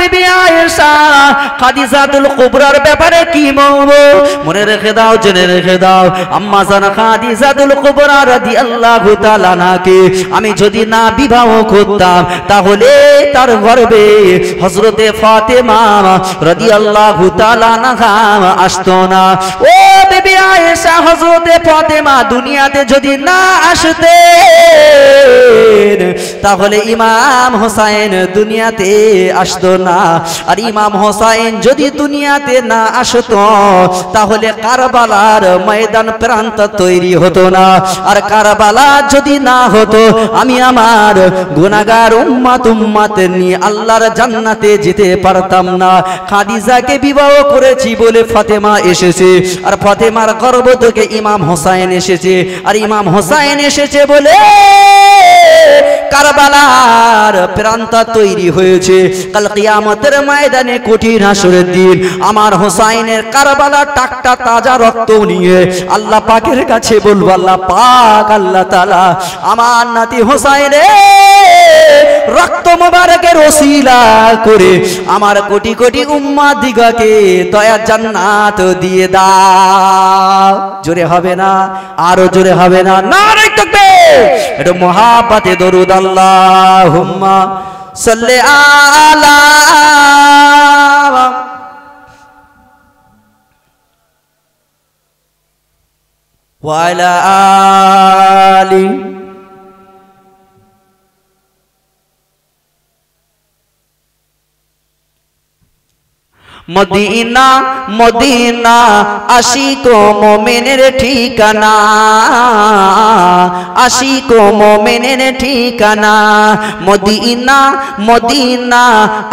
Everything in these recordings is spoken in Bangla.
বিবি আয়েশা খাদিজাতুল কুবরার ব্যাপারে কি বলবো? মনে রেখে দাও, জেনে রেখে দাও, আম্মা জান খাদিজাতুল কুবরা রাদিয়াল্লাহু তাআলা আনহাকে আমি যদি না বিবাহ করতাম তাহলে তার গর্ভে হযরতে ফাতেমা রাদিয়াল্লাহু তাআলা আনহা আসতো না। ও বিবি আয়েশা, হযরতে ফাতেমা দুনিয়াতে যদি না আসতেন তাহলে ইমাম হোসেন দুনিয়াতে আসতো না। আর ইমাম হোসেন যদি দুনিয়াতে না আসতো তাহলে কারবালার ময়দান প্রান্ত তৈরি হতো না। আর কারবালা যদি না হতো আমি আমার গুনাহগার উম্মত নিয়ে আল্লাহর জান্নাতে যেতে পারতাম না। খাদিজাকে বিবাহ করেছি বলে ফাতেমা এসেছে, আর ফাতেমার গর্ভ থেকে ইমাম হোসেন এসেছে, আর ইমাম হোসেন এসেছে বলে কারবালার প্রান্ত তৈরি হয়েছে। কাল কিয়ামতের ময়দানে কঠিন হাসরের দিন আমার হোসেনের কারবালা টাকটা তাজা রক্ত নিয়ে আল্লাহ পাকের কাছে বলবো, আল্লাহ পাক, আল্লাহ তাআলা আমার নাতি হোসেনের রক্ত মোবারকের ওসিলা করে আমার কোটি কোটি উম্মাত দিগকে দয়া জান্নাত দিয়ে দাও। জোরে হবে না? আরো জোরে হবে না? নারে তাকবীর! এটা মহাব্বতে দরুদ আল্লাহুম্মা সাল্লি আলা ওয়া আলা আলি মদিনা মদিনা আশিক মোমেনের ঠিকানা, আশিক মোমেনের ঠিকানা। মদিনা মদিনা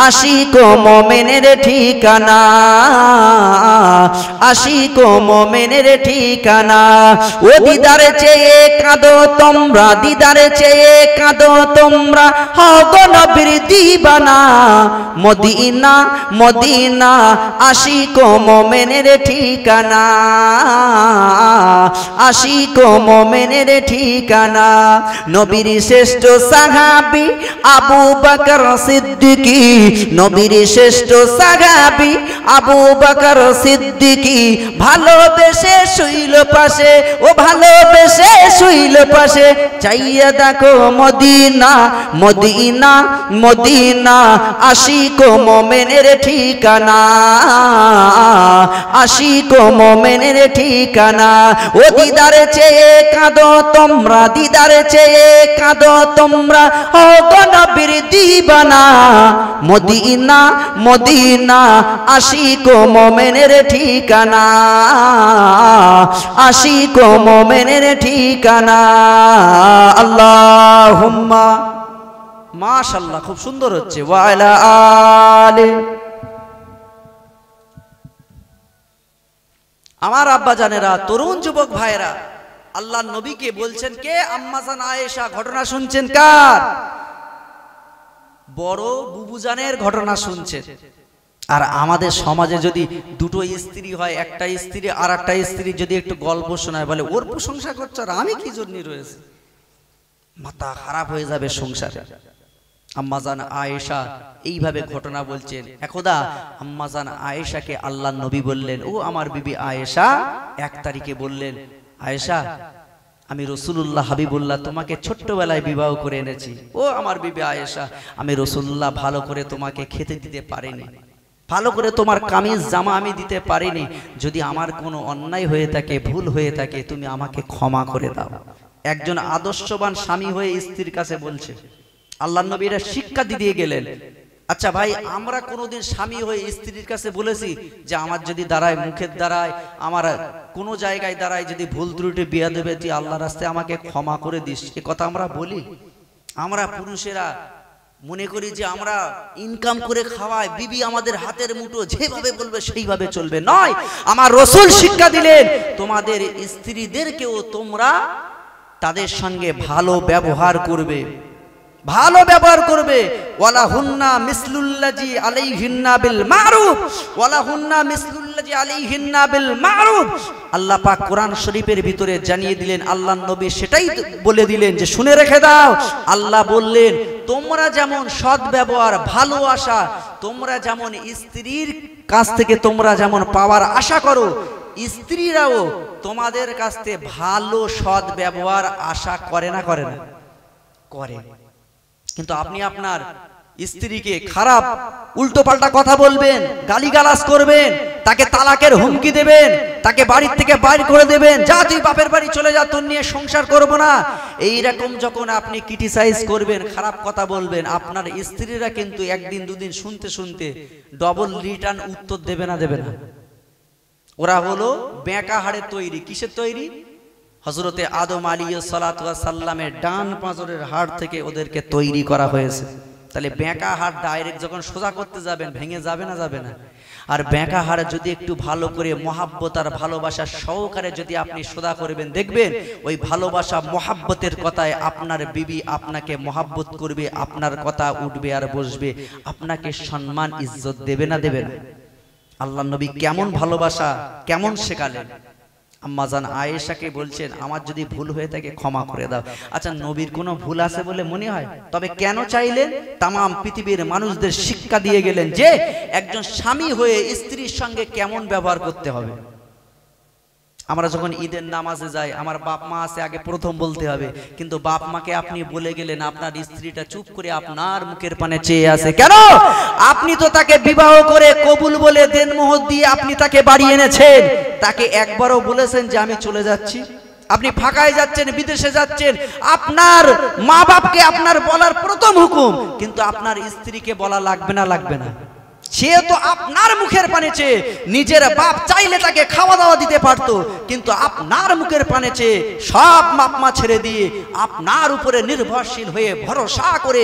আশিক মোমেনের ঠিকানা, আশিক মোমেনের ঠিকানা। ও দিদারে চেয়ে কাঁদো তোমরা, দিদারে চেয়ে কাঁদো তোমরা, হও গো নবীর দিবানা। মদিনা মদিনা আশিক মোমেনের ঠিকানা, আশিক মোমেনের ঠিকানা। নবীর শ্রেষ্ঠ সাহাবী আবু বকর সিদ্দিকী, নবীর শ্রেষ্ঠ সাহাবী আবু বকর সিদ্দিকী ভালোবেসে শুইল পাশে, ও ভালোবেসে শুইল পাশে। চাইয়া দেখো মদিনা মদিনা মদিনা আশিক মোমেনের ঠিকানা, আশিক মোমেনের ঠিকানা। ও দিদারে চেয়ে কাঁদো তোমরা, দিদারে চেয়ে কাঁদো তোমরা, ও গো নবীর দিবানা। মদিনা মদিনা আশিক মোমেনের ঠিকানা, আশিক মোমেনের ঠিকানা। আল্লাহুম্মা, মাশাআল্লাহ, খুব সুন্দর হচ্ছে। ওয়া আলা আলি। আমার আব্বা জানেরা, তরুণ যুবক ভাইরা, আল্লাহর নবীকে বলছেন কে? আম্মাজান আয়েশা। ঘটনা শুনছেন কার? বড় বুবুজানের ঘটনা শুনছেন। আর আমাদের সমাজে যদি দুটো স্ত্রী হয়, একটা স্ত্রী আর একটা স্ত্রী যদি একটু গল্প শোনায়, বলে ওর প্রশংসা করছো আর আমি কি জন্য রয়েছে, মাথা খারাপ হয়ে যাবে সংসারে। আম্মাজান আয়েশা এইভাবে ঘটনা বলছেন। একদা আম্মাজান আয়েশাকে আল্লাহর নবী বললেন, ও আমার বিবি আয়েশা, 1 তারিখে বললেন, আয়েশা আমি রাসূলুল্লাহ হাবিবুল্লাহ তোমাকে ছোট্টবেলায় বিবাহ করে এনেছি। ও আমার বিবি আয়েশা, আমি রাসূলুল্লাহ ভালো করে তোমাকে খেতে দিতে পারিনি, ভালো করে তোমার কামিজ জামা আমি দিতে পারিনি। যদি আমার কোনো অন্যায় হয়ে থাকে, ভুল হয়ে থাকে, তুমি আমাকে ক্ষমা করে দাও। একজন আদর্শবান স্বামী হয়ে স্ত্রীর কাছে বলছে। আল্লাহর নবী এর শিক্ষা দিয়ে গেলেন। আচ্ছা ভাই, আমরা কোনোদিন স্বামী হয়ে স্ত্রীর কাছে বলেছি যে আমার যদি দাঁড়ায়, মুখের দ্বারায়, আমার কোনো জায়গায় দাঁড়ায় যদি ভুল ত্রুটি বিয়া দেবে, তুই আল্লাহর রাস্তায় আমাকে ক্ষমা করে দিস, এ কথা আমরা বলি? আমরা পুরুষেরা মনে করি যে আমরা ইনকাম করে খাওয়াই, বিবি আমাদের হাতের মুঠো, যেভাবে বলবে সেইভাবে চলবে। নয়, আমার রাসূল শিক্ষা দিলেন তোমাদের স্ত্রীদেরকেও তোমরা তাদের সঙ্গে ভালো ব্যবহার করবে, ভালো ব্যবহার করবে। ওয়ালা হুন্না মিসলুল্লাজি আলাইহিন্না বিল মারুফ, ওয়ালা হুন্না মিসলুল্লাজি আজওয়াজি আলাইহিন্না বিল মারুফ। আল্লাহ পাক কোরআন শরীফের ভিতরে জানিয়ে দিলেন, আল্লাহর নবী সেটাই বলে দিলেন যে শুনে রেখে দাও। আল্লাহ বললেন তোমরা যেমন সৎ ব্যবহার ভালোবাসা, তোমরা যেমন স্ত্রীর কাছ থেকে তোমরা যেমন পাওয়ার আশা করো, স্ত্রীরাও তোমাদের কাছ থেকে ভালো সৎ ব্যবহার আশা করে না? করে না? করে। কিন্তু আপনি আপনার স্ত্রীকে খারাপ উল্টো পাল্টা কথা বলবেন, গালিগালাজ করবেন, তাকে তালাকের হুমকি দেবেন, তাকে বাড়ির থেকে বাইর করে দেবেন, যা তুই বাপের বাড়ি চলে যা, তোর নিয়ে সংসার করব না, এইরকম যখন আপনি ক্রিটিসাইজ করবেন, খারাপ কথা বলবেন, আপনার স্ত্রীরা কিন্তু একদিন দুদিন শুনতে শুনতে ডবল রিটার্ন উত্তর দেবে না? দেবে না? ওরা হলো বেঁকা হাড়ের তৈরি। কিসের তৈরি? হযরতে আদম আলাইহিস সালাতু ওয়াস সালামের ডান পাঁজরের হাড় থেকে ওদেরকে তৈরি করা হয়েছে। তাহলে বেঁকা হাড় ডাইরেক্ট যখন সোজা করতে যাবেন ভেঙে যাবে না? যাবে না? আর বেঁকা হাড় যদি একটু ভালো করে মহাব্বত আর ভালোবাসা সহকারে যদি আপনি সোজা করবেন, দেখবেন ওই ভালোবাসা মহাব্বতের কথায় আপনার বিবি আপনাকে মহাব্বত করবে, আপনার কথা উঠবে আর বসবে, আপনাকে সম্মান ইজ্জত দেবে না? দেবে না? আল্লাহ নবী কেমন ভালোবাসা কেমন শেখালেন। আম্মাজান আয়েশাকে বলছেন আমার যদি ভুল হয়ে থাকে ক্ষমা করে দাও। আচ্ছা, নবীর কোনো ভুল আছে বলে মনে হয়? তবে কেন চাইলেন? তামাম পৃথিবীর মানুষদের শিক্ষা দিয়ে গেলেন যে একজন স্বামী হয়ে স্ত্রীর সঙ্গে কেমন ব্যবহার করতে হবে। আমরা যখন ঈদের নামাজে যাই, আমার বাপ মা আছে আগে প্রথম বলতে হবে, কিন্তু বাপ মাকে আপনি বলে গেলেন, আপনার স্ত্রীটা চুপ করে আপনার মুখের পানে চেয়ে আছে। কেন? আপনি তো তাকে বিবাহ করে কবুল বলে দেনমোহর দিয়ে আপনি তাকে বাড়ি এনেছেন, তাকে একবারও বলেছেন যে আমি চলে যাচ্ছি? আপনি ফাঁকায় যাচ্ছেন, বিদেশে যাচ্ছেন, আপনার মা বাপকে আপনার বলার প্রথম হুকুম, কিন্তু আপনার স্ত্রীকে বলা লাগবে না? লাগবে না? সে তো আপনার মুখের পানে চেয়ে, নিজের বাপ চাইলে তাকে খাওয়া দাওয়া দিতে পারতো, কিন্তু আপনার মুখের পানে চেয়ে সব মাপমা ছেড়ে দিয়ে আপনার উপরে নির্ভরশীল হয়ে ভরসা করে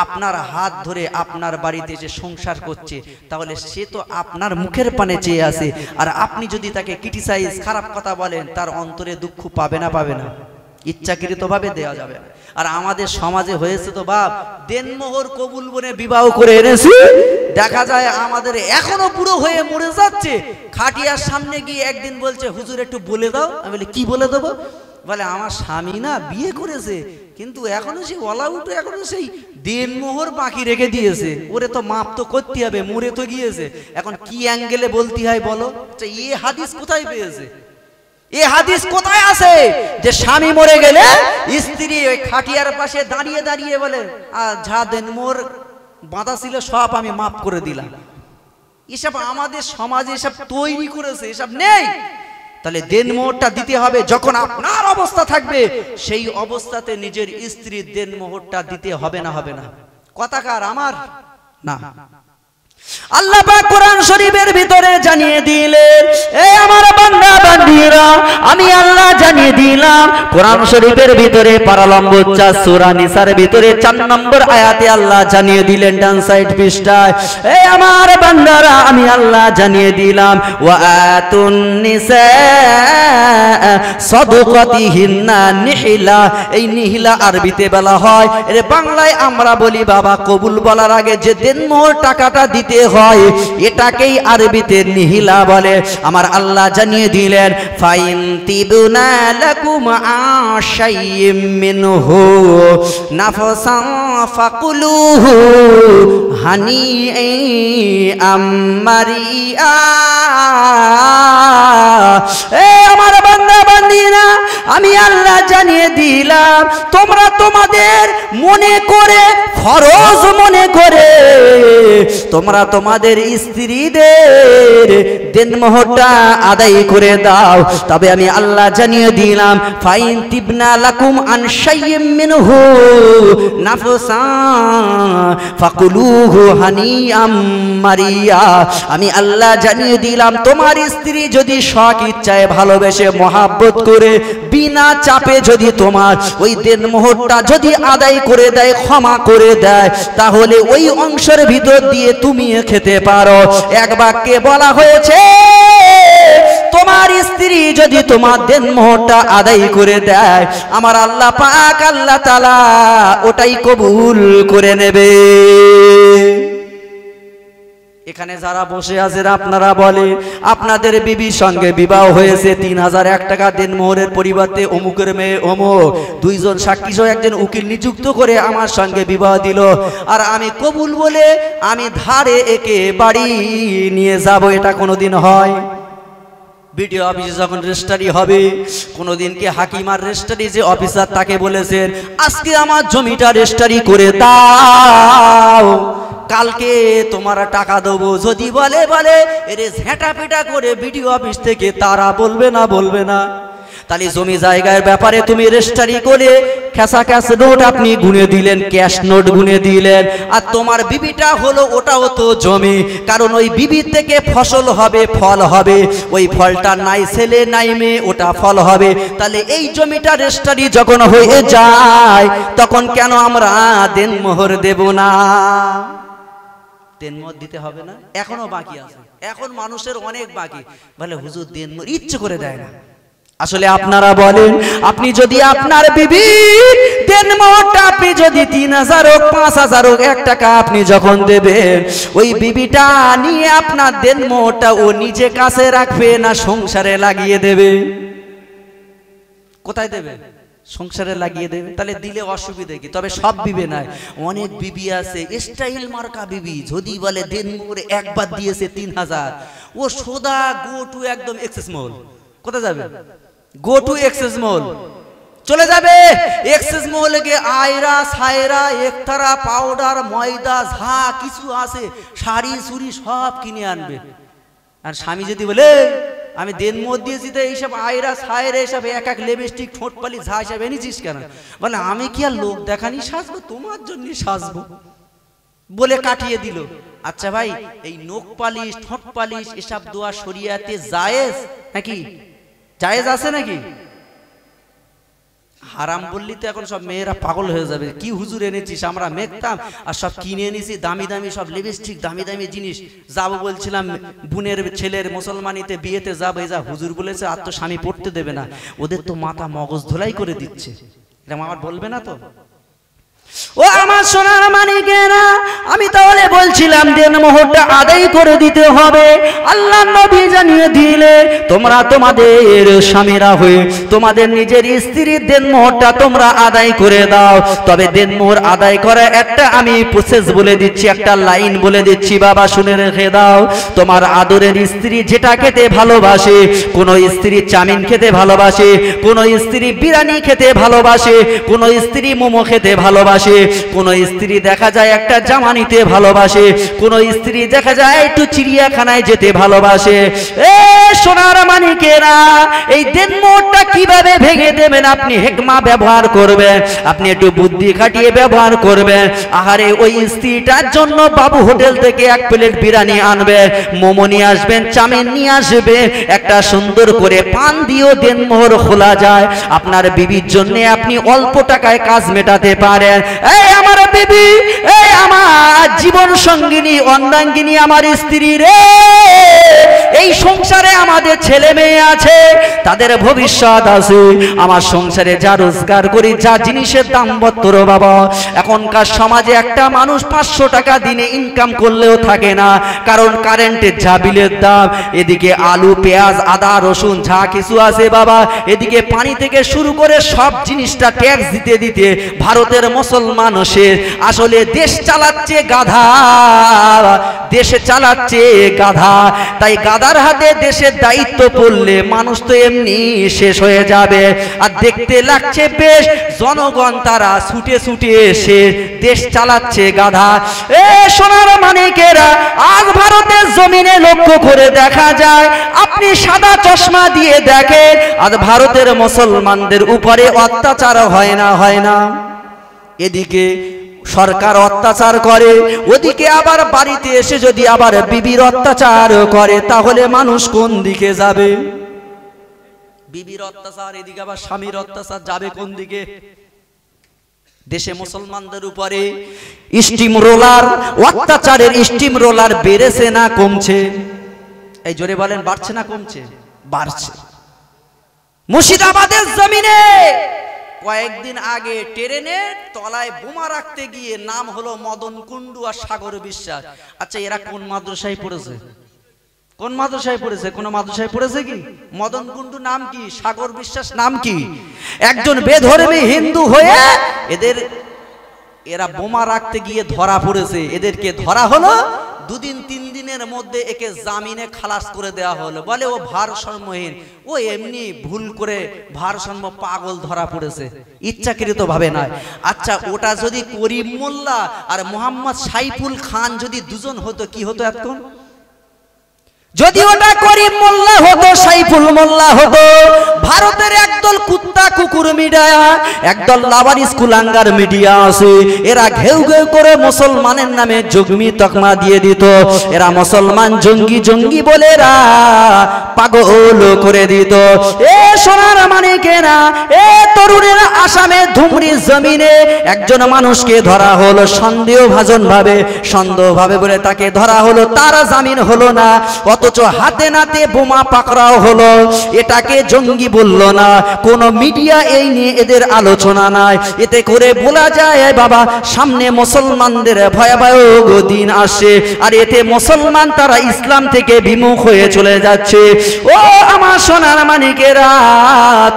আপনার হাত ধরে আপনার বাড়িতে যে সংসার করছে, তাহলে সে তো আপনার মুখের পানে চেয়ে আছে। আর আপনি যদি তাকে ক্রিটিসাইজ খারাপ কথা বলেন, তার অন্তরে দুঃখ পাবে না? পাবে না? ইচ্ছাকৃতভাবে দেওয়া যাবে। আর আমাদের সমাজে হয়েছে তো বাপ, দেনমোহর কবুল বলে বিবাহ করে এনেছি, দেখা যায় আমাদের এখনো পুরো হয়ে মরে যাচ্ছে, খাটিয়ার সামনে গিয়ে একদিন বলছে হুজুর একটু বলে দাও। আমি বলি কি বলে দেবো? বলে আমার স্বামী না বিয়ে করেছে, কিন্তু এখনো সেই ওলা উঠে এখনো সেই দেনমোহর বাকি রেখে দিয়েছে, ওরে তো মাপ তো করতে হবে, মরে তো গিয়েছে, এখন কি অ্যাঙ্গেলে বলতে হয় বলো? আচ্ছা, এই হাদিস কোথায় পেয়েছে? এ হাদিস কোথায় আছে যে স্বামী মরে গেলে স্ত্রী ওই খাটিয়ার পাশে দাঁড়িয়ে দাঁড়িয়ে বলে যা দেনমোহর বাঁধা ছিল সব আমি মাফ করে দিলাম? এসব আমাদের সমাজে এসব তৈরি করেছে, এসব নেই। তাহলে দেনমোহরটা দিতে হবে যখন আপনার অবস্থা থাকবে, সেই অবস্থাতে নিজের স্ত্রীর দেনমোহরটা দিতে হবে না? হবে না? কথাকার আমার না। আল্লাহ পাক কোরআন শরীফের ভিতরে জানিয়ে দিলেন, এ আমার বান্দা বান্দীরা, আমি আল্লাহ জানিয়ে দিলাম কোরআন শরীফের ভিতরে পারা নম্বর 4 সূরা নিসার ভিতরে 4 নম্বর আয়াতে আল্লাহ জানিয়ে দিলেন ডান সাইড পৃষ্ঠায়, এ আমার বান্দারা, আমি আল্লাহ জানিয়ে দিলাম ওয়া আতুন নিসা সাদকাতিহিন্না নিহিলা। এই নিহিলা আরবিতে বলা হয়, এর বাংলায় আমরা বলি বাবা কবুল বলার আগে যে দেনমোহর টাকাটা দিতে হয়, এটাকেই আরবিতে নিহিলা বলে। আমার আল্লাহ জানিয়ে দিলেন ফাইন তিবুনা লাকুম আশাইয়্যিম মিনহু নাফসান ফাকুলুহু হানিআম মারিআ। এ আমার বান্দা বান্দীরা, আমি আল্লাহ জানিয়ে দিলাম তোমরা তোমাদের মনে করে, ফরজ মনে করে তোমরা তোমাদের স্ত্রীদের দেনমোহরটা আদায় করে দাও। তবে আমি আল্লাহ জানিয়ে দিলাম ফাইন তিবনা লাকুম আন শাইয়্যিম মিনহু নাফসান ফাকুলুহু হানিআম মারিয়া। আমি আল্লাহ জানিয়ে দিলাম তোমার স্ত্রী যদি শখ ইচ্ছায় ভালোবেসে মহাব্বত করে বিনা চাপে যদি তোমার ওই দেনমোহরটা যদি আদায় করে দেয়, ক্ষমা করে দেয়, তাহলে ওই অংশের ভিতর দিয়ে তুমি খেতে পারো। এক বাক্যে বলা হয়েছে তোমার স্ত্রী যদি তোমার দেনমোহরটা আদায় করে দেয়, আমার আল্লাহ পাক আল্লাহ তাআলা ওটাই কবুল করে নেবে। এখানে যারা বসে আছেন আপনারা বলে আপনাদের বিবির সঙ্গে বিবাহ হয়েছে, 3001 টাকা দেন মোহরের পরিবর্তে অমুকের মেয়ে অমুক, দুইজন সাক্ষী সহ একজন উকিল নিযুক্ত করে আমার সঙ্গে বিবাহ দিল, আর আমি কবুল বলে আমি ধারে একে বাড়ি নিয়ে যাব, এটা কোনোদিন হয়? বিডিও অফিসে যখন রেজিস্ট্রি হবে, কোনোদিন কি হাকিম আর রেজিস্ট্রি যে অফিসার তাকে বলেছেন আজকে আমার জমিটা রেজিস্ট্রি করে দাও, কালকে তোমার টাকা দেবো? যদি বলে এরে ঝেঁটা পেটা করে বিডিও অফিস থেকে তারা বলবে না? বলবে না। তাহলে জমি জায়গার ব্যাপারে তুমি রেজিস্ট্রি করে ক্যাশ নোট আপনি গুনে দিলেন, ক্যাশ নোট গুনে দিলেন, আর তোমার বিবিটা হলো ওটাও তো জমি, কারণ ওই বিবির থেকে ফসল হবে, ফল হবে, ওই ফলটা নাই ছেলে নাই মেয়ে, ওটা ফল হবে। তাহলে এই জমিটা রেজিস্ট্রি যখন হয়ে যায় তখন কেন আমরা দেনমোহর দেব না? দেনমোহর দিতে হবে না? এখনো বাকি আছে, এখন মানুষের অনেক বাকি। বলে হুজুর দেনমোহর ইচ্ছে করে দেয় না। আসলে আপনারা বলেন, আপনি যদি আপনার বিবি দেনমোহরটা আপনি যদি 3000 হোক 5000 হোক 1 টাকা আপনি যখন দেবেন, ওই বিবিটা নিয়ে আপনার দেনমোহরটা ও নিজে কাছে রাখবে না সংসারে লাগিয়ে দেবে? কোথায় দেবে? সংসারে লাগিয়ে দেবে। তাহলে দিলে অসুবিধা কি? তবে সব বিবি নাই, অনেক বিবি আছে স্টাইল মার্কা বিবি, যদি বলে দেনমোহর একবার দিয়েছে 3000, ও সোদা গো টু একদম এক্সেস মল। কোথায় যাবে? গো টু এক্সেস মল চলে যাবে। এক্সেস মলে গিয়ে আয়রা সায়রা একতারা পাউডার ময়দা যা কিছু আছে শাড়ি চুড়ি সব কিনে আনবে। আর স্বামী যদি বলে আমি দেনমোহর দিয়েছি তো এইসব আয়রা সায়রা এসব এক এক লিপস্টিক ঠোঁট পালি যা হিসাব এনেছিস কেন? বলে আমি কি আর লোক দেখানি সাজবো, তোমার জন্য সাজবো বলে কাটিয়ে দিল। আচ্ছা ভাই, এই নখ পালিশ ঠোঁট পালিশ এসব দোয়া শরিয়াতে জায়েজ নাকি? জায়েজ আছে নাকি? হারাম বললি তো এখন সব মেয়েরা পাগল হয়ে যাবে, কি হুজুর এনেছিস? আমরা মেঘতাম আর সব কিনে এনেছি দামি দামি সব লিপস্টিক, দামি দামি জিনিস। যাবো বলছিলাম বোনের ছেলের মুসলমানিতে বিয়েতে যাবো, এই যা হুজুর বলেছে আর তো স্বামী পড়তে দেবে না, ওদের তো মাথা মগজ ধোলাই করে দিচ্ছে, এটা আমার বলবে না তো? ও আমার সোনার মানিকেরা, আমি তাহলে বলছিলাম দেনমোহরটা আদায় করে দিতে হবে। আল্লাহ নবী জানিয়ে দিলে তোমরা তোমাদের স্বামীরা হয়ে তোমাদের নিজের স্ত্রীর দেনমোহরটা তোমরা আদায় করে দাও। তবে দেনমোহর আদায় করার একটা আমি প্রসেস বলে দিচ্ছি, একটা লাইন বলে দিচ্ছি, বাবা শুনে রেখে দাও। তোমার আদরের স্ত্রী যেটা খেতে ভালোবাসে, কোন স্ত্রী চাউমিন খেতে ভালোবাসে, কোন স্ত্রী বিরিয়ানি খেতে ভালোবাসে, কোন স্ত্রী মোমো খেতে ভালোবাসে, কোন স্ত্রী দেখা যায় একটা জামা নিতে ভালোবাসে, কোন স্ত্রী দেখা যায় একটু চিড়িয়াখানায় যেতে ভালোবাসে। এ সোনার মানিকেরা, এই দেনমোহরটা কিভাবে ভেঙে দেবেন আপনি হিকমা ব্যবহার করবেন, আপনি একটু বুদ্ধি খাটিয়ে ব্যবহার করবেন। আহারে ওই স্ত্রীটার জন্য বাবু হোটেল থেকে 1 প্লেট বিরিয়ানি আনবে, মোমো নিয়ে আসবেন, চাউমিন নিয়ে আসবে, একটা সুন্দর করে পান দিয়েও দেনমোহর খোলা যায়। আপনার বিবির জন্য আপনি অল্প টাকায় কাজ মেটাতে পারেন। এই আমার বিবি, এই আমার জীবন সঙ্গিনী অর্ধাঙ্গিনী আমার স্ত্রী রে, এই সংসারে আমাদের ছেলে মেয়ে আছে, তাদের ভবিষ্যৎ আছে। আমার সংসারে যা রোজগার করি, যা জিনিসের দাম বত্তর বাবা, এখনকার সমাজে একটা মানুষ 500 টাকা দিনে ইনকাম করলেও থাকে না, কারণ কারেন্টের যা বিলের দাম, এদিকে আলু পেঁয়াজ আদা রসুন যা কিছু আছে বাবা, এদিকে পানি থেকে শুরু করে সব জিনিসটা ট্যাক্স দিতে দিতে ভারতের মুসলমানদের আসলে দেশ চালাচ্ছে গাধা, দেশে চালাচ্ছে গাধা। তাই গাধার হাতে দেশের দায়িত্ব পড়লে মানুষ তো এমনি শেষ হয়ে যাবে। আর দেখতে লাগছে বেশ, জনগণ তারা ছুটে ছুটে এসে দেশ চালাচ্ছে গাধা। এ সোনার মানিকেরা, আজ ভারতের জমিনে লক্ষ্য করে দেখা যায়, আপনি সাদা চশমা দিয়ে দেখেন, আজ ভারতের মুসলমানদের উপরে অত্যাচার হয় না? হয় না? এদিকে সরকার অত্যাচার করে, ওদিকে আবার বাড়িতে এসে যদি আবার বিবির অত্যাচার করে, তাহলে মানুষ কোন দিকে যাবে? বিবির অত্যাচার এদিকে আবার স্বামীর অত্যাচার, যাবে কোন দিকে? দেশে মুসলমানদের উপরে স্টিম রোলার অত্যাচারের স্টিম রোলার বেড়েছে না কমছে? এই জোরে বলেন, বাড়ছে না কমছে? বাড়ছে। মুর্শিদাবাদের জমিনে কয়েকদিন আগে ট্রেনের তলায় বোমা রাখতে গিয়ে নাম হলো মদন কুণ্ডু আর সাগর বিশ্বাস। আচ্ছা এরা কোন মাদ্রাসায় পড়েছে? কোন মাদ্রাসায় পড়েছে? কোন মাদ্রাসায় পড়েছে কি? মদন কুণ্ডু নাম কি? সাগর বিশ্বাস নাম কি? একজন বেধর্মী হিন্দু হয়ে এরা বোমা রাখতে গিয়ে ধরা পড়েছে। এদেরকে ধরা হলো, দুদিন তিন দিনের মধ্যে একে জামিনে খালাস করে দেওয়া হলো। বলে ও ভারসাম্যহীন, ও এমনি ভুল করে ভারসাম্য পাগল ধরা পড়েছে, ইচ্ছাকৃত ভাবে নয়। আচ্ছা ওটা যদি করিম মোল্লা আর মোহাম্মদ সাইফুল খান যদি দুজন হতো, কি হতো এখন? যদি ওটা করিম মোল্লা হতো, সাইফুল মোল্লা হতো, ভারতের একদল কুত্তা কুকুর মিডিয়া, একদল লাবারিস কুলাঙ্গার মিডিয়া আছে, এরা ঘেউ ঘেউ করে মুসলমানের নামে জঙ্গি তকমা দিয়ে দিত। এরা মুসলমান জঙ্গি জঙ্গি বলে এরা পাগল করে দিত। এ সোনার মানিকেরা, এ তরুণেরা, আসামে ধুমরি জমিনে একজন মানুষকে ধরা হলো সন্দেহভাজন ভাবে বলে তাকে ধরা হলো, তার জামিন হলো না, অথচ হাতে নাতে বোমা পাকড়াও হলো। এটাকে জঙ্গি বলল না, কোন মিডিয়া এই নিয়ে এদের আলোচনা নাই। এতে করে বলা যায় বাবা সামনে মুসলমানদের ভয়াবহ দিন আসে, আর এতে মুসলমান তারা ইসলাম থেকে বিমুখ হয়ে চলে যাচ্ছে। ও আমার সোনার মানিকেরা,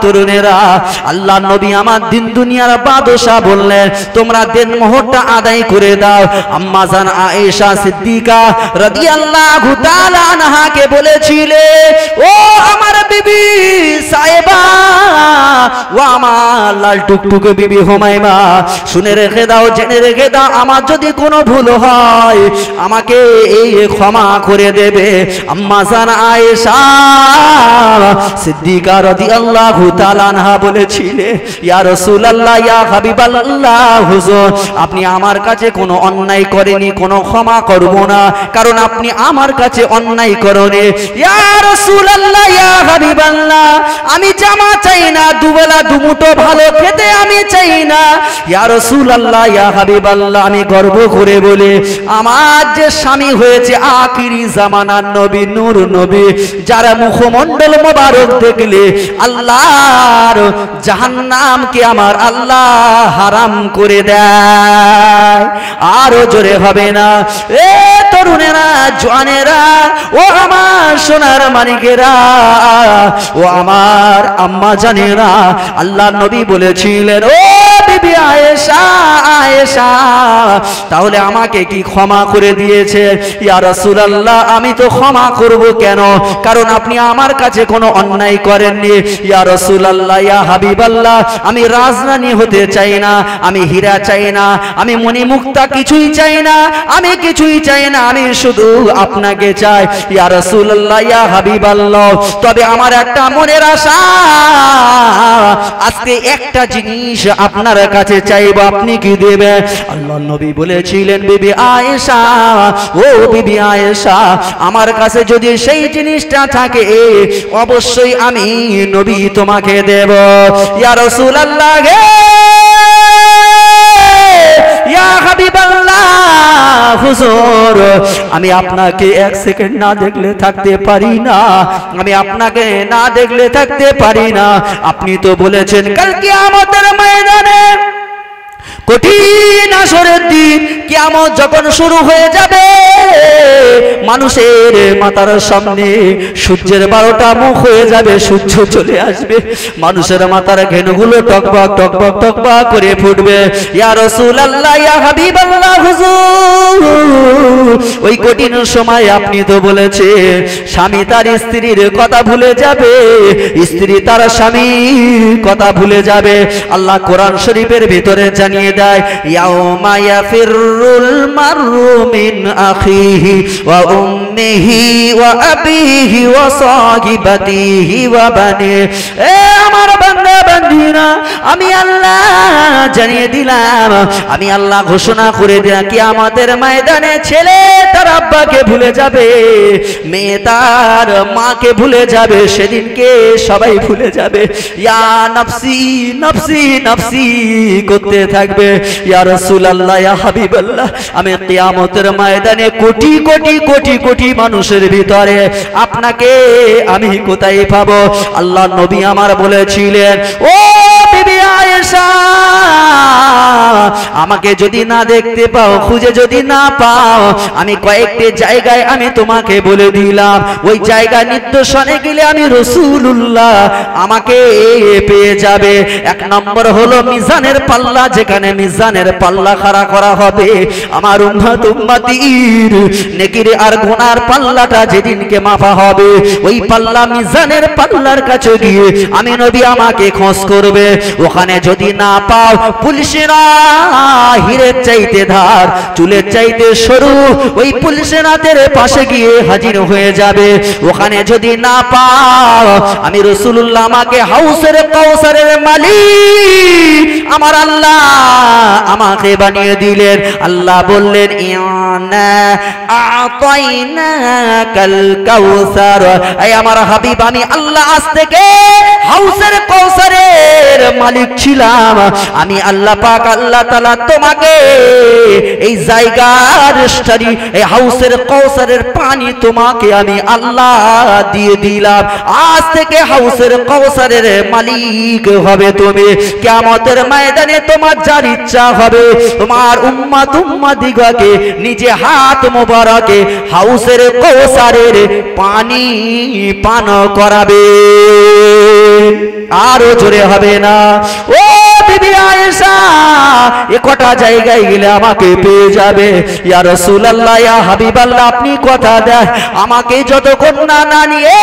তরুণেরা, আল্লাহ নবী আমার দিন দুনিয়ার বাদশাহ বললেন তোমরা দেন মোহরটা আদায় করে দাও। আম্মা জান আয়েশা সিদ্দিকা রাদিয়াল্লাহু তাআলা আনহাকে বলেছিলে, ও আমার বিবি সাহেবা, ও আমার লাল টুকটুকে বিবি হুমায়মা, শুনে রেখে দাও, জেনে রেখে দাও, আমার যদি কোনো ভুল হয় আমাকে এই ক্ষমা করে দেবে। আম্মা জান আয়েশা সিদ্দিকা রাদিয়াল্লাহু তাআলা আনহা বলেছিলে, ইয়া রাসূলুল্লাহ, ইয়া হাবিবাল্লাহ, হুজুর আপনি আমার কাছে কোনো অন্যায় করেনি, কোনো ক্ষমা করব না, কারণ আপনি আমার কাছে অন্যায় করনি। ইয়া রাসূলুল্লাহ, ইয়া হাবিবাল্লাহ, আমি জামা চাই না, দুবেলা দুমুঠো ভালো খেতে আমি চাই না। ইয়া রাসূলুল্লাহ, ইয়া হাবিবাল্লাহ, আমি গর্ব করে বলি আমার যে স্বামী হয়েছে আখিরি জামানার নবী, নূর নবী, যারা মুখমণ্ডল মোবারক দেখলে আল্লাহর জাহান্নামকে আমার আল্লাহ হারাম করে দেয়। আরো জোরে হবে না? এ তরুণেরা, জওয়ানেরা, ও আমার সোনার মানিকেরা, ও আমার আম্মা জানেরা, আল্লাহ নবী বলেছিলেন, ও বিবি আয়েশা, আয়েশা তাহলে আমাকে কি ক্ষমা করে দিয়েছে? ইয়া রাসূলুল্লাহ, আমি তো ক্ষমা করব কেন, কারণ আপনি আমার কাছে কোনো অন্যায় করেননি। ইয়া রাসূলুল্লাহ, ইয়া হাবিবাল্লাহ, আমি রাজরানী হতে চাই না, আমি হীরা চাই না, আমি মণিমুক্তা কিছুই চাই না, আমি কিছুই চাই না, আমি শুধু আপনাকে চাই। ইয়া রাসূলুল্লাহ, ইয়া হাবিবাল্লাহ, তবে আমার একটা মনের আশা, আজকে একটা জিনিস আপনার কাছে চাইবো, আপনি কি দেবেন? আল্লাহ নবী বলেছিলেন, বিবি আয়েশা, ও বিবি আয়েশা, আমার কাছে যদি সেই জিনিসটা থাকে অবশ্যই আমি নবী তোমাকে দেব। ইয়া রাসূলুল্লাহ, ইয়া হাবিবাল্লাহ, হুজুর আমি আপনাকে এক সেকেন্ড না দেখলে থাকতে পারি না, আমি আপনাকে না দেখলে থাকতে পারি না। আপনি তো বলেছেন কাল কিয়ামতের ময়দানে কঠিন আসরের দিন কিয়ামত যখন শুরু হয়ে যাবে, মানুষের মাথার সামনে সূর্যের 12টা মুখ হয়ে যাবে, সূর্য চলে আসবে, মানুষের মাথার ঘেনুগুলো টকবক টকবক টকবক করে ফুটবে। ইয়া রাসূলুল্লাহ, ইয়া হাবিবাল্লাহ, হুজুর ওই কঠিন সময় আপনি তো বলেছে স্বামী তার স্ত্রীর কথা ভুলে যাবে, স্ত্রী তার স্বামীর কথা ভুলে যাবে। আল্লাহ কোরআন শরীফের ভিতরে জানিয়ে দেয়, ইয়াউমা ইয়াফিরুল মারউ মিন আখিহি ওয়া উম্মিহি ওয়া আবিহি ওয়া সাহিবাতিহি ওয়া বানি। এ আমার বান্দা বান্দীরা, আমি আল্লাহ জানিয়ে দিলাম, আমি আল্লাহ ঘোষণা করে দিলাম, কিয়ামতের ময়দানে ছেলে তার আব্বাকে ভুলে যাবে, মেয়ে তার মাকে ভুলে যাবে, সেদিনকে সবাই ভুলে যাবে। ইয়া নফসি নফসি নফসি করতে থাকবে। ইয়া রাসূলুল্লাহ, ইয়া হাবিবাল্লাহ, আমি কিয়ামতের ময়দানে কোটি কোটি কোটি কোটি মানুষের ভিতরে আপনাকে আমি কোথায় পাবো? আল্লাহ নবী আমার বলেছিলেন, ও বিবি আয়েশা আমাকে যদি না দেখতে পাও, খুঁজে যদি না পাও, আমি কয়েকটি জায়গায় আমি তোমাকে বলে দিলাম, ওই জায়গা নির্দেশনে গেলে আমি রাসূলুল্লাহ আমাকে পেয়ে যাবে। এক নম্বর হলো মিজানের পাল্লা, যেখানে মিজানের পাল্লা খাড়া করা হবে, আমার উম্মত উম্মতির নেকির আর গুনার পাল্লাটা যেদিনকে মাপা হবে, ওই পাল্লা মিজানের পাল্লার কাছে গিয়ে আমি নবী আমাকে খোঁজ করবে। ওখানে যদি না পাও, পুলিশেরা হীরের চাইতে ধার, চুলের চাইতে সরু ওই পুলিশের হাতের পাশে গিয়ে হাজির হয়ে যাবে। ওখানে যদি না পাও, আমি রাসূলুল্লাহ আমাকে হাউসের কাউসারের মালিক আমার আল্লাহ আমাকে বানিয়ে দিলেন। আল্লাহ বললেন ইন্না আ'তাইনাকাল কাউসার, এই আমার হাবিব আমি আল্লাহ আজ থেকে হাউসের কাউসারের মালিক ছিলাম। আমি আল্লাহ পাক আল্লাহ তাআলা তোমাকে এই জায়গার স্টাডি, এই হাউসের কাউসারের পানি তোমাকে আমি আল্লাহ দিয়ে দিলাম। আজ থেকে হাউসের কাউসারের মালিক হবে তুমি। কিয়ামতের ময়দানে তোমার যার ইচ্ছা হবে, তোমার উম্মত উম্মতিগকে নিজে হাত মোবারকে হাউসের কাউসারের পানি পান করাবে। আরো জোরে হবে না? ও বিবি আয়েশা, এ কটা জায়গায় গেলে আমাকে পেয়ে যাবে। ইয়া রাসূলুল্লাহ, ইয়া হাবিবাল্লাহ, আপনি কথা দেন আমাকে যতক্ষণ না নিয়ে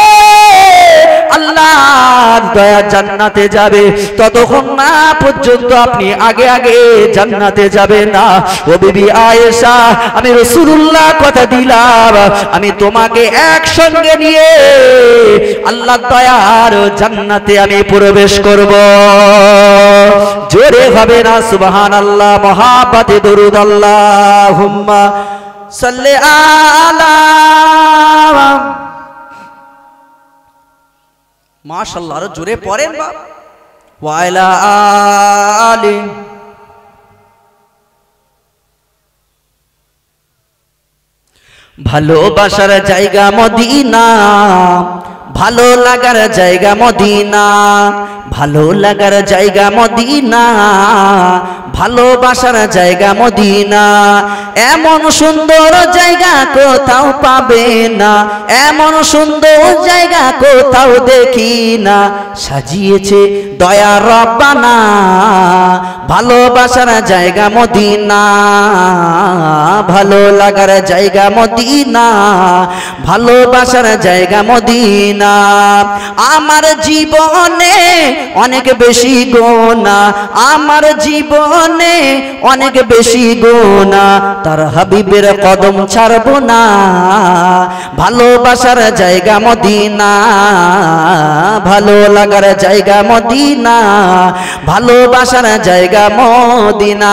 আল্লাহর দয়া জান্নাতে যাবে, ততক্ষণ না পর্যন্ত আপনি আগে আগে জান্নাতে যাবেন না। ও বিবি আয়েশা, আমি রাসূলুল্লাহ কথা দিলাম, আমি তোমাকে একসঙ্গে নিয়ে আল্লাহর দয়ার জান্নাতে আমি প্রবেশ করব। জোরে হবে না সুবহানাল্লাহ? মহাব্বতে দরুদ আল্লাহুম্মা সাল্লি আলা, মাশাআল্লাহ, আরো জোরে পড়েন বাপ। ওয়া আলা আলি, ভালোবাসার জায়গা মদিনা, ভালো লাগার জায়গা মদিনা, ভালো লাগার জায়গা মদিনা, ভালোবাসার জায়গা মদিনা। এমন সুন্দর জায়গা কোথাও পাবে না, এমন সুন্দর জায়গা কোথাও দেখি না, সাজিয়েছে দয়া রব্বানা ভালোবাসার জায়গা মদিনা, ভালো লাগার জায়গা মদিনা, ভালোবাসার জায়গা মদিনা। আমার জীবনে অনেক বেশি গোনা, আমার জীবনে অনেক বেশি গোনা, তার হাবিবের কদম ছাড়বো না, ভালোবাসার জায়গা মদিনা, ভালো লাগার জায়গা মদিনা, ভালোবাসার জায়গা মদিনা।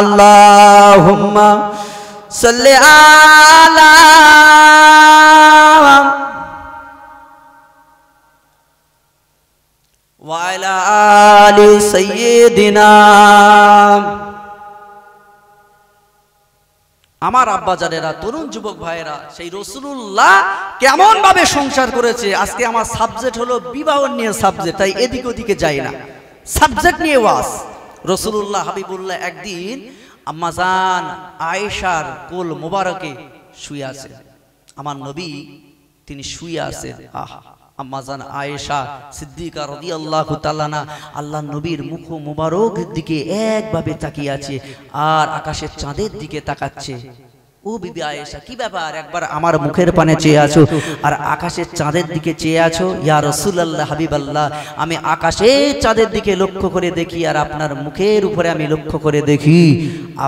আল্লাহুম্মা সাল্লি আলা ওয়া আলা আলি সাইয়্যিদিনা। আমার আব্বা জানেরা, তরুণ যুবক ভাইয়েরা, সেই রাসূলুল্লাহ কেমন ভাবে সংসার করেছে। আজকে আমার সাবজেক্ট হলো বিবাহ নিয়ে সাবজেক্ট, তাই এদিকে ওদিকে যাই না, সাবজেক্ট নিয়ে ওয়াজ। রাসূলুল্লাহ হাবিবুল্লাহ একদিন আম্মাজান আয়েশার কোল মোবারকে শুয়ে আছে। আমার নবী তিনি শুয়ে আছেন। আম্মাজান আয়েশা সিদ্দিকা রাদিয়াল্লাহু তাআলা আনহা আল্লাহর নবীর মুখ মোবারকের দিকে একভাবে তাকিয়ে আছে আর আকাশের চাঁদের দিকে তাকাচ্ছে। ও বিবি আয়েশা, কি ব্যাপার? একবার আমার মুখের পানে চেয়ে আছো আর আকাশের চাঁদের দিকে চেয়ে আছো। ইয়া রাসূলুল্লাহ হাবিবাল্লাহ, আমি আকাশের চাঁদের দিকে লক্ষ্য করে দেখি আর আপনার মুখের উপরে আমি লক্ষ্য করে দেখি,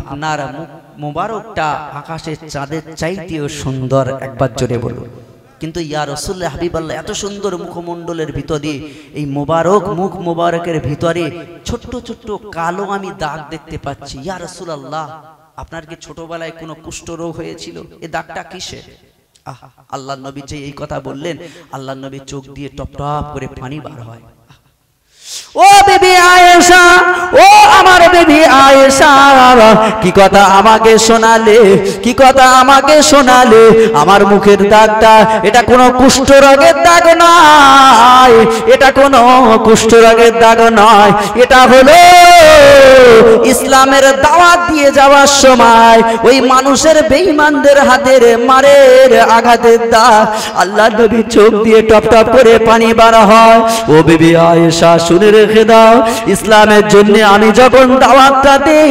আপনার মুখ মোবারকটা আকাশের চাঁদের চাইতেও সুন্দর। একবার জোরে বলুন। কিন্তু ইয়া রাসূলুল্লাহ হাবিবাল্লাহ, এত সুন্দর মুখমণ্ডলের ভিতরে, এই মোবারক মুখ মোবারকের ভিতরে ছোট্ট ছোট্ট কালো আমি দাগ দেখতে পাচ্ছি। ইয়া রাসূলুল্লাহ, আপনার কি ছোটবেলায় কোনো কুষ্ঠ রোগ হয়েছিল? এই দাগটা কিসের? আল্লাহ নবী যে এই কথা বললেন, আল্লাহ নবী চোখ দিয়ে টপ টপ করে পানি বার হয়। ও ও বিবি আয়েশা, ও আমার বিবি আয়েশা, কি কথা আমাকে শোনালে, কি কথা আমাকে শোনালে। আমার মুখের দাগটা এটা কোনো কুষ্ঠ রোগের দাগ নয়, এটা কোনো কুষ্ঠ রোগের দাগ নয়, এটা হলো ইসলামের দাওয়াত দিয়ে যাওয়ার সময় ওই মানুষের বেঈমানদের হাতের মারের আঘাতের দাগ। আল্লাহ নবী চোখ দিয়ে টপ টপ করে পানি বার হয়। ও বিবি আয়েশা, শুনে রেখে দাও, ইসলামের জন্য আমি যখন দাওয়াতটা দেই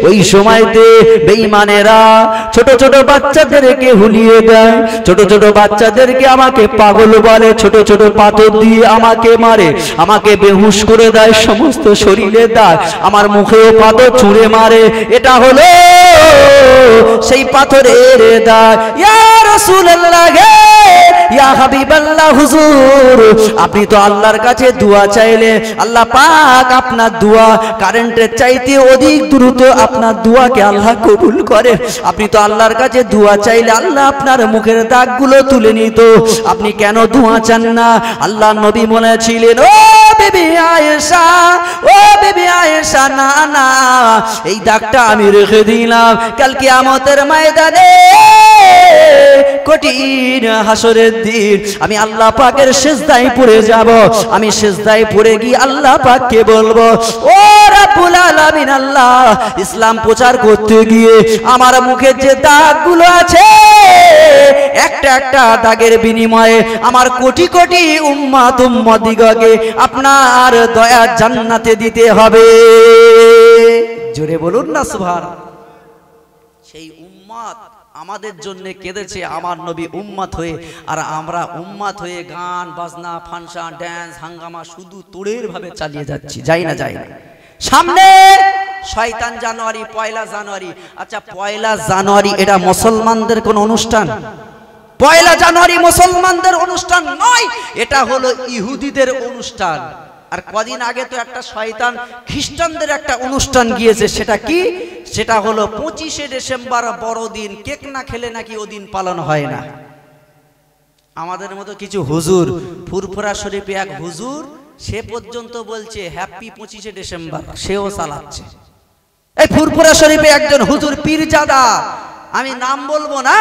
ওই সময়তে বেঈমানেরা ছোট ছোট বাচ্চাদেরকে হুলিয়ে দেয়, ছোট ছোট বাচ্চাদেরকে আমাকে পাগল বলে, ছোট ছোট পাথর দিয়ে আমাকে মারে, আমাকে বেহুশ করে দেয়, সমস্ত শরীরে দাগ, আমার মুখেও পাথর ছুঁড়ে মারে। এটা হলো সেই পাথরের দাগ। ইয়া রাসূলুল্লাহ, ইয়া হাবিবাল্লাহ, হুজুর আপনি তো আল্লাহর কাছে দোয়া চাইলে আল্লাহ পাক আপনার দোয়া কারেন্টের চাইতে অধিক দ্রুত আপনার দোয়াকে আল্লাহ কবুল করে। আপনি তো আল্লাহর কাছে দোয়া চাইলে আল্লাহ আপনার মুখের দাগগুলো তুলে নিত, আপনি কেন দোয়া চান না? আল্লাহ নবী বলেছিলেন, ও বিবি আয়েশা, ও বিবি আয়েশা, না না, এই দাগটা আমি রেখে দিলাম, কাল কিয়ামতের ময়দানে কঠিন হাসরের দিন আমি আল্লাহ পাকের সিজদায় পড়ে যাব, আমি সিজদায় পড়ে গিয়ে আল্লাহ পাককে বলবো, ও রব্বুল আলামিন আল্লাহ, ইসলাম প্রচার করতে গিয়ে আমার মুখে যে দাগগুলো আছে একটা একটা দাগের বিনিময়ে আমার কোটি কোটি উম্মত উম্মতিগণকে আপনার দয়ার জান্নাতে দিতে হবে। জোরে বলুন না সুবহানাল্লাহ। সেই উম্মত আমাদের জন্য কেঁদেছে, আমার নবী উম্মত হয়ে, আর আমরা উম্মত হয়ে গান বাজনা ফাংশন ড্যান্স হাঙ্গামা শুধু তোড়ের ভাবে চালিয়ে যাচ্ছি। যাই না, যাই না। সামনে শয়তান জানুয়ারি, পয়লা জানুয়ারি। আচ্ছা, পয়লা জানুয়ারি এটা মুসলমানদের কোন অনুষ্ঠান? পয়লা জানুয়ারি মুসলমানদের অনুষ্ঠান নয়, এটা হলো ইহুদিদের অনুষ্ঠান। আর কদিন আগে তো একটা শয়তান খ্রিস্টানদের একটা অনুষ্ঠান গিয়েছে, সেটা কি? সেটা হলো 25শে ডিসেম্বর বড়দিন, কেক না খেলে নাকি ওদিন পালন হয় না। আমাদের মতো কিছু হুজুর, ফুরফুরা শরীফে এক হুজুর, সে পর্যন্ত বলছে হ্যাপি 25শে ডিসেম্বর, সেও চালাচ্ছে। এই ফুরফুরা শরীফে একজন হুজুর পীরজাদা, আমি নাম বলবো না,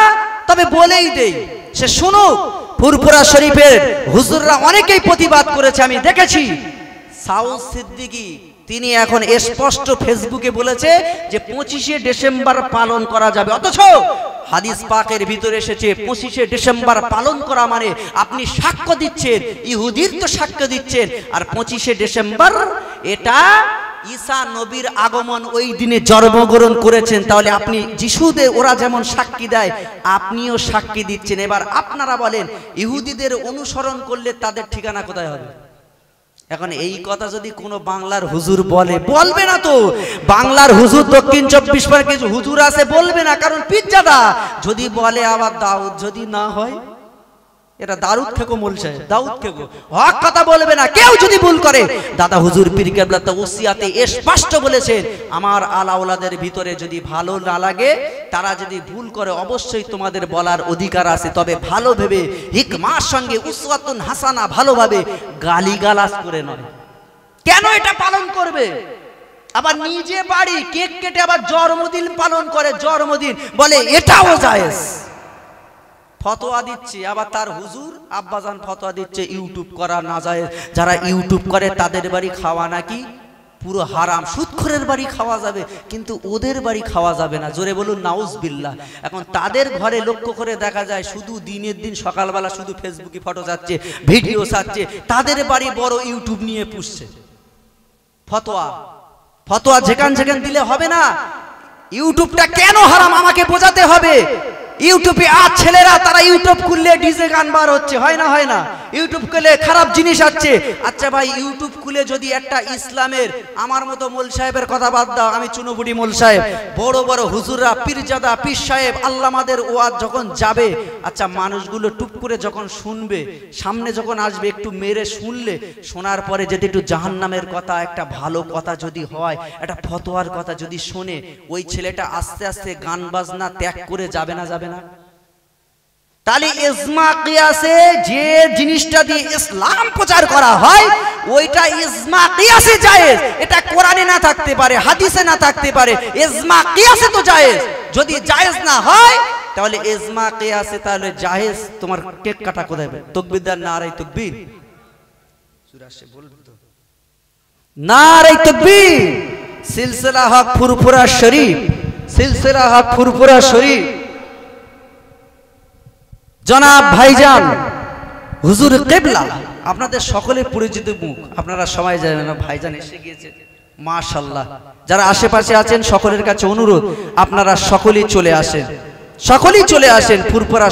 তবে বলেই দেই, সে শুনুক। ফুরফুরা শরীফের হুজুররা অনেকেই প্রতিবাদ করেছে, আমি দেখেছি। সাউদ সিদ্দিকী তিনি এখন স্পষ্ট ফেসবুকে বলেছে যে 25শে ডিসেম্বর পালন করা যাবে, অথচ হাদিস পাকের ভিতরে এসেছে 25শে ডিসেম্বর পালন করা মানে আপনি সাক্ষ্য দিচ্ছেন, ইহুদির তো সাক্ষ্য দিচ্ছেন, আর 25শে ডিসেম্বর এটা ঈসা নবীর আগমন, ওই দিনে জন্মগ্রহণ করেছেন। তাহলে আপনি যিশুদের ওরা যেমন সাক্ষী দেয়, আপনিও সাক্ষী দিচ্ছেন। এবার আপনারা বলেন, ইহুদিদের অনুসরণ করলে তাদের ঠিকানা কোথায় হবে? এখন এই কথা যদি কোনো বাংলার হুজুর বলে, বলবে না তো। বাংলার হুজুর দক্ষিণ 24 পরগনার কিছু হুজুর আছে, বলবে না, কারণ পীরজাদা। যদি বলে আবার দাউদ, যদি না হয় এটা দারুদ খেকো বলছে, দাউদ খেকো, হক কথা বলবে না। কেউ যদি ভুল করে, দাদা হুজুর পীর কেবলা তো ওসিয়াতে স্পষ্ট বলেছেন, আমার আলাওলাদের ভিতরে যদি ভালো না লাগে, তারা যদি ভুল করে, অবশ্যই তোমাদের বলার অধিকার আছে, তবে ভালো ভেবে হিকমার সঙ্গে, উসওয়াতুন হাসানা, ভালোভাবে, গালিগালাজ করে নয়। কেন এটা পালন করবে? আবার নিজে বাড়ি কেক কেটে আবার জন্মদিন পালন করে, জন্মদিন বলে এটাও জায়েজ। ফতোয়া দিচ্ছে, আবার তার হুজুর আব্বাজান ফতোয়া দিচ্ছে ইউটিউব করা না যায়। যারা ইউটিউব করে তাদের বাড়ি খাওয়া নাকি পুরো হারাম, সুদখোরের বাড়ি খাওয়া যাবে, কিন্তু ওদের বাড়ি খাওয়া যাবে না। জোরে বলুন নাউজুবিল্লাহ। এখন তাদের ঘরে লক্ষ্য করে দেখা যায় শুধু দিনের দিন সকালবেলা শুধু ফেসবুকে ফটো যাচ্ছে, ভিডিও ছাড়ছে, তাদের বাড়ি বড় ইউটিউব নিয়ে পুষছে। ফতোয়া ফতোয়া যেখান যেখান দিলে হবে না। ইউটিউবটা কেন হারাম আমাকে বোঝাতে হবে। ইউটিউবে আজ ছেলেরা তারা ইউটিউব খুললে ডিজে গান বার হচ্ছে, হয় না? হয় না? ইউটিউব খুলে খারাপ জিনিস আসছে। আচ্ছা ভাই, ইউটিউব খুলে যদি একটা ইসলামের, আমার মতো মোল সাহেবের কথা বাদ দাও, আমি চুনুবুড়ি মোল সাহেব, বড় বড় হুজুররা, পীরজাদা, পীর সাহেব, আল্লামাদের ওয়াজ যখন যাবে, আচ্ছা মানুষগুলো টুপ করে যখন শুনবে, সামনে যখন আসবে, একটু মেরে শুনলে, শোনার পরে যদি একটু জাহান্নামের কথা, একটা ভালো কথা যদি হয়, একটা ফতোয়ার কথা যদি শোনে, ওই ছেলেটা আস্তে আস্তে গান বাজনা ত্যাগ করে যাবে না? যাবে না? তাহলে ইজমা কিয়াসে যে জিনিসটা দিয়ে ইসলাম প্রচার করা হয় ওইটা ইজমা কিয়াসে জায়েজ। এটা কোরআনে না থাকতে পারে, হাদিসে না থাকতে পারে, ইজমা কিয়াসে তো জায়েজ। যদি জায়েজ না হয় তাহলে ইজমা কিয়াসে তাহলে জায়েজ। তোমার কেক কাটা কোথায়? তাকবীর দেন, নারে তাকবীর। সূরা সে বলবে তো নারে তাকবীর। সিলসিলা হক ফুরফুরা শরীফ, সিলসিলা হক ফুরফুরা শরীফ, জনাব ভাইজান হুজুর কিবলা, আপনাদের সকলে পরিচিত মুখ, আপনারা সবাই জানেন না। ভাইজান এসে গিয়েছে, মাশাআল্লাহ। যারা আশেপাশে আছেন সকলের কাছে অনুরোধ, আপনারা সকলেই চলে আসেন, সকলেই চলে আসেন ফুরফুরা